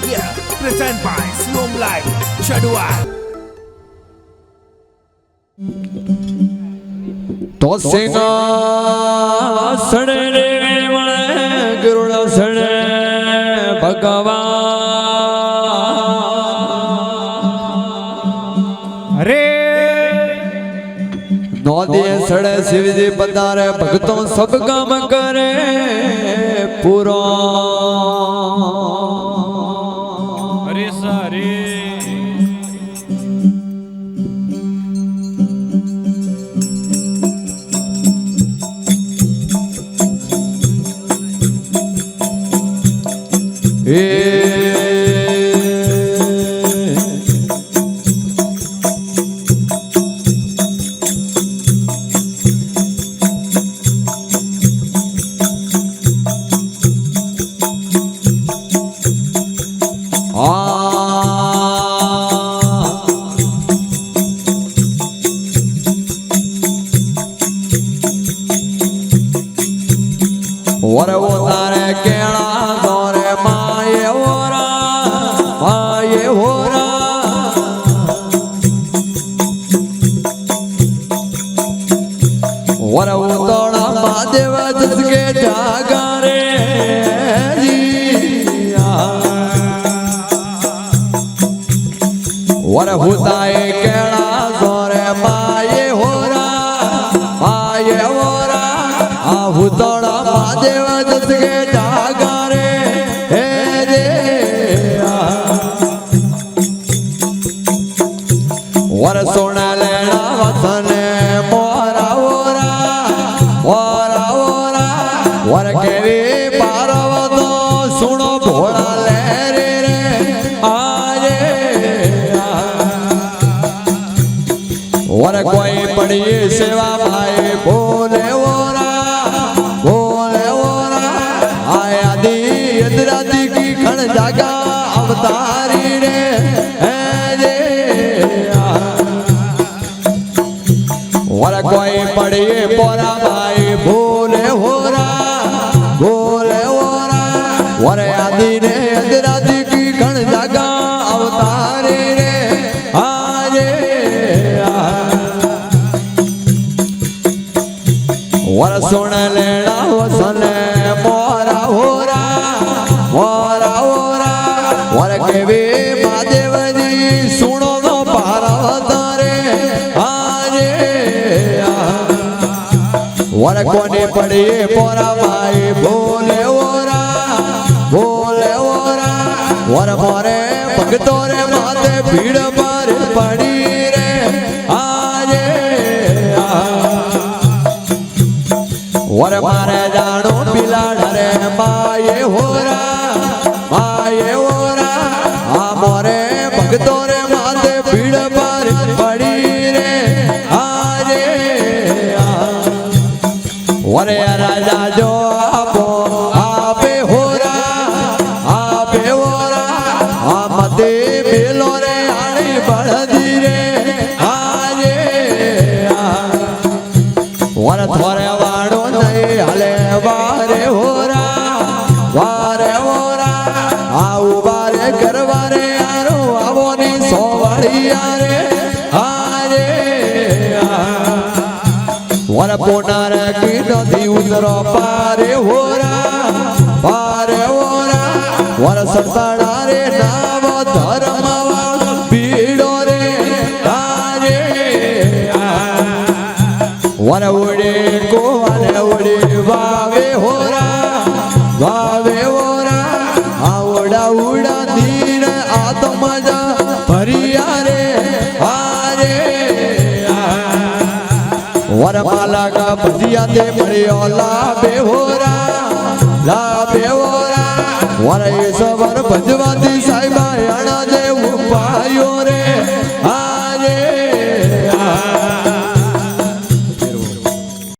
Yeah, present by Siom Live, Chadua. तो सिंहासन रे मणे गरुड़ सणे भगवान अरे नौदे सड़े शिव जी पधारे भक्तों सब काम करे पूरा अरे सारे और वो तारे केड़ा दौरे माये होरा और वो तोड़ा महादेव जिसके जागा रे और हुताए केड़ा दौरे माये होरा हुतोड़ा महादेव जिसके जागा रे हे रे और सोना लेना वतन मोरा और केवी पार्वतो सुनो भोला ले रे आजे और कोई पड़ी सेवा भाई बोले आया दी इंद्रादी की खण जागा अवतारी रे और कोई पड़ी पोरा भाई बोले और आदि ने इंद्रादी की खण जागा अवतारी रे आजे और सुन लेना वसन मोरा और केवे महादेव जी सुनो तो पार्वत रे आजे और कोने पड़े पोरा भाई बोले और मोरे भक्तों रे माते भीड़ पर पड़ी रे आजे और मारे जानो पिलाड़ रे माये होरा मोरे भक्तों रे माते भीड़ पर पड़ी रे आजे और राजा जो आपे होरा मते बेलो रे आड़ी बढ़दी रे आजे और थोरे वाड़ो नहीं हले वारे होरा आऊ बारे करवारे आरो आवोनी सोवाड़ी आरे आजे और पोनार की नदी उतरो पारे होरा और सताड़ा रे नाम धर्म पीड़ो रे आजे और उड़े को उड़े वावे होरा उड़ा दीन आत्मा जा भरिया रे आरे और माला का भजिया दे मरियो लाभे होरा और ये सबर भजवाती साईबा याना